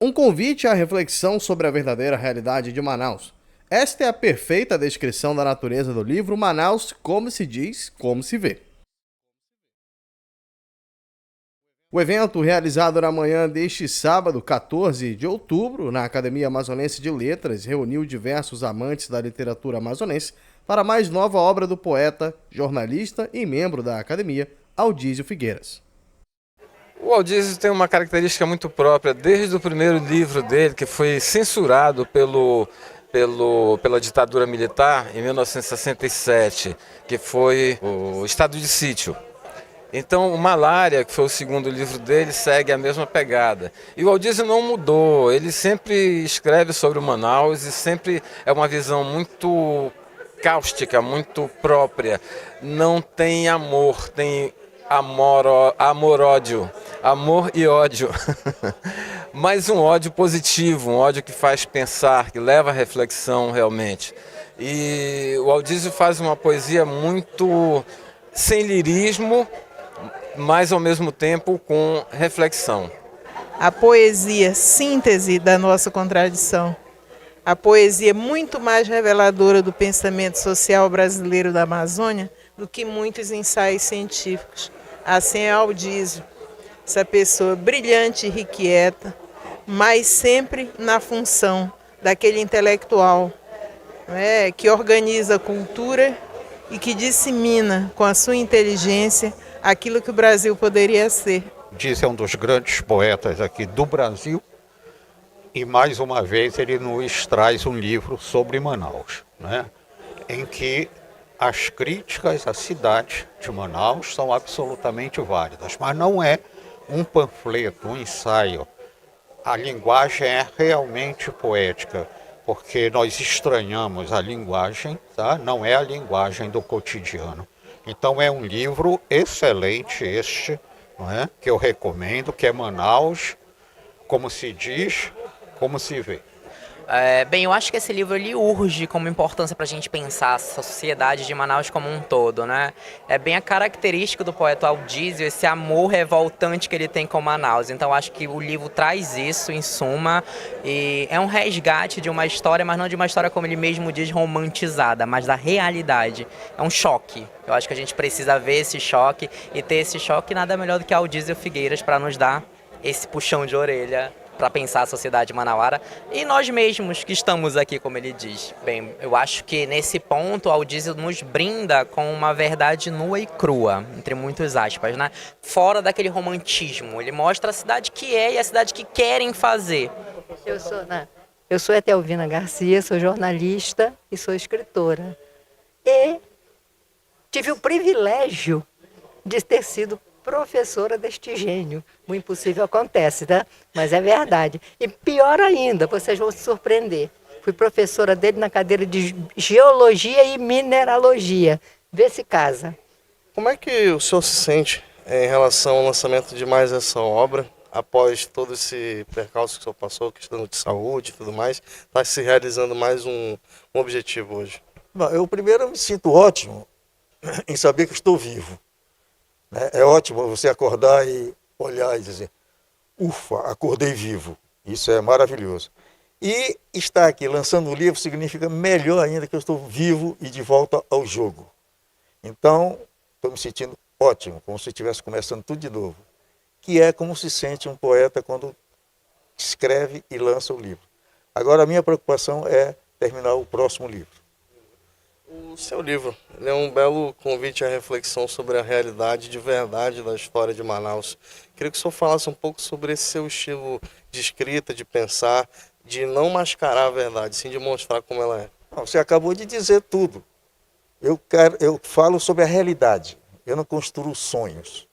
Um convite à reflexão sobre a verdadeira realidade de Manaus. Esta é a perfeita descrição da natureza do livro Manaus, como se diz, como se vê. O evento, realizado na manhã deste sábado, 14 de outubro, na Academia Amazonense de Letras, reuniu diversos amantes da literatura amazonense para a mais nova obra do poeta, jornalista e membro da Academia, Aldísio Figueiras. O Aldísio tem uma característica muito própria, desde o primeiro livro dele, que foi censurado pela ditadura militar em 1967, que foi o Estado de Sítio. Então, o Malária, que foi o segundo livro dele, segue a mesma pegada. E o Aldísio não mudou, ele sempre escreve sobre o Manaus e sempre é uma visão muito cáustica, muito própria. Não tem amor, tem amor-ódio, amor e ódio. Mas um ódio positivo, um ódio que faz pensar, que leva à reflexão realmente. E o Aldísio faz uma poesia muito sem lirismo, mas ao mesmo tempo com reflexão. A poesia, síntese da nossa contradição. A poesia muito mais reveladora do pensamento social brasileiro da Amazônia do que muitos ensaios científicos. Assim é Aldísio, essa pessoa brilhante e irrequieta, mas sempre na função daquele intelectual, que organiza a cultura e que dissemina com a sua inteligência aquilo que o Brasil poderia ser. Aldísio é um dos grandes poetas aqui do Brasil e mais uma vez ele nos traz um livro sobre Manaus, em que as críticas à cidade de Manaus são absolutamente válidas, mas não é um panfleto, um ensaio. A linguagem é realmente poética, porque nós estranhamos a linguagem, tá? Não é a linguagem do cotidiano. Então é um livro excelente este, que eu recomendo, que é Manaus, como se diz, como se vê. Bem, eu acho que esse livro ele urge como importância para a gente pensar a sociedade de Manaus como um todo, né? É bem a característica do poeta Aldísio, esse amor revoltante que ele tem com Manaus. Então, acho que o livro traz isso, em suma, e é um resgate de uma história, mas não de uma história, como ele mesmo diz, romantizada, mas da realidade. É um choque. Eu acho que a gente precisa ver esse choque, e ter esse choque nada melhor do que Aldísio Figueiras para nos dar esse puxão de orelha para pensar a sociedade manauara e nós mesmos que estamos aqui, como ele diz. Bem, eu acho que nesse ponto o Aldísio nos brinda com uma verdade nua e crua, entre muitas aspas, né? Fora daquele romantismo. Ele mostra a cidade que é e a cidade que querem fazer. Eu sou Etelvina Garcia, sou jornalista e sou escritora. E tive o privilégio de ter sido professora deste gênio. O impossível acontece, tá? Mas é verdade. E pior ainda, vocês vão se surpreender. Fui professora dele na cadeira de Geologia e Mineralogia. Vê se casa. Como é que o senhor se sente em relação ao lançamento de mais essa obra, após todo esse percalço que o senhor passou, questão de saúde e tudo mais, está se realizando mais um objetivo hoje? Não, eu primeiro me sinto ótimo em saber que estou vivo. É ótimo você acordar e olhar e dizer, ufa, acordei vivo. Isso é maravilhoso. E estar aqui lançando o livro significa melhor ainda que eu estou vivo e de volta ao jogo. Então, estou me sentindo ótimo, como se estivesse começando tudo de novo. Que é como se sente um poeta quando escreve e lança o livro. Agora, a minha preocupação é terminar o próximo livro. O seu livro é um belo convite à reflexão sobre a realidade de verdade da história de Manaus. Queria que o senhor falasse um pouco sobre esse seu estilo de escrita, de pensar, de não mascarar a verdade, sim de mostrar como ela é. Não, você acabou de dizer tudo. Eu falo sobre a realidade, eu não construo sonhos.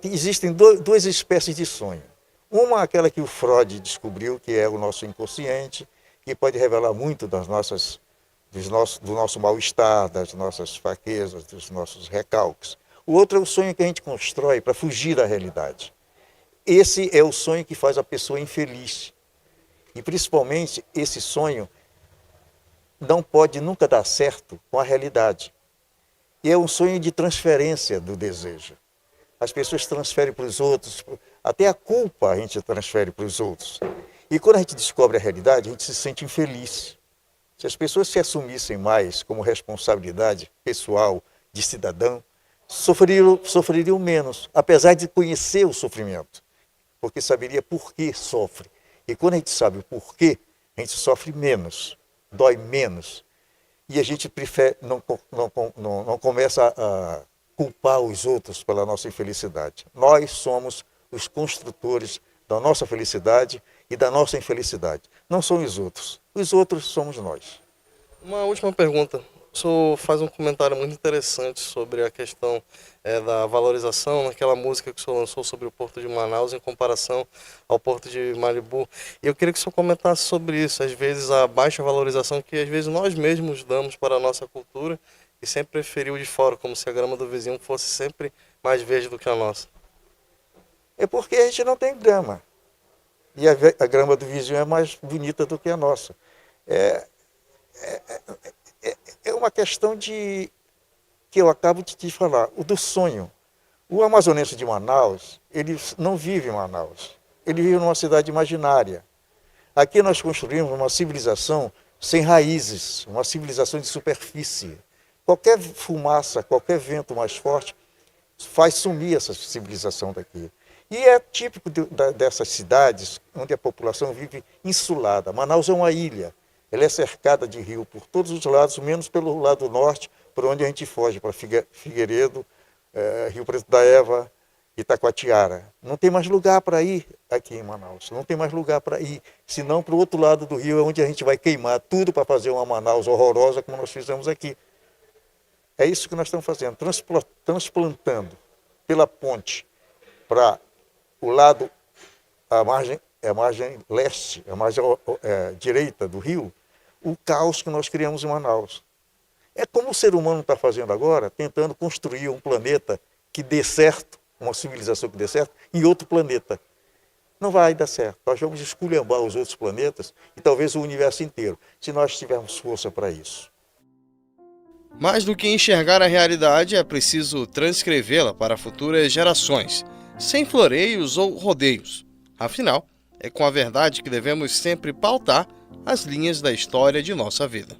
Existem duas espécies de sonho. Uma é aquela que o Freud descobriu, que é o nosso inconsciente, que pode revelar muito do nosso mal-estar, das nossas fraquezas, dos nossos recalques. O outro é o sonho que a gente constrói para fugir da realidade. Esse é o sonho que faz a pessoa infeliz. E principalmente esse sonho não pode nunca dar certo com a realidade. E é um sonho de transferência do desejo. As pessoas transferem para os outros Até a culpa a gente transfere para os outros. E quando a gente descobre a realidade, a gente se sente infeliz. Se as pessoas se assumissem mais como responsabilidade pessoal de cidadão, sofreriam menos, apesar de conhecer o sofrimento, porque saberia por que sofre. E quando a gente sabe o porquê, a gente sofre menos, dói menos. E a gente prefere, não começa a culpar os outros pela nossa infelicidade. Nós somos os construtores da nossa felicidade e da nossa infelicidade. Não são os outros somos nós. Uma última pergunta. O senhor faz um comentário muito interessante sobre a questão da valorização naquela música que o senhor lançou sobre o Porto de Manaus em comparação ao Porto de Malibu. E eu queria que o senhor comentasse sobre isso, às vezes a baixa valorização que às vezes nós mesmos damos para a nossa cultura e sempre preferiu de fora, como se a grama do vizinho fosse sempre mais verde do que a nossa. É porque a gente não tem grama. E a grama do vizinho é mais bonita do que a nossa. É uma questão que eu acabo de te falar, o do sonho. O amazonense de Manaus, ele não vive em Manaus, ele vive numa cidade imaginária. Aqui nós construímos uma civilização sem raízes, uma civilização de superfície. Qualquer fumaça, qualquer vento mais forte faz sumir essa civilização daqui. E é típico dessas cidades onde a população vive insulada. Manaus é uma ilha. Ela é cercada de rio por todos os lados, menos pelo lado norte, por onde a gente foge, para Figueiredo, Rio Preto da Eva, Itacoatiara. Não tem mais lugar para ir aqui em Manaus, não tem mais lugar para ir, senão para o outro lado do rio, é onde a gente vai queimar tudo para fazer uma Manaus horrorosa, como nós fizemos aqui. É isso que nós estamos fazendo, transplantando pela ponte para o lado, a margem leste, a margem direita do rio, o caos que nós criamos em Manaus. É como o ser humano está fazendo agora, tentando construir um planeta que dê certo, uma civilização que dê certo, em outro planeta. Não vai dar certo. Nós vamos esculhambar os outros planetas e talvez o universo inteiro, se nós tivermos força para isso. Mais do que enxergar a realidade, é preciso transcrevê-la para futuras gerações, sem floreios ou rodeios. Afinal, é com a verdade que devemos sempre pautar as linhas da história de nossa vida.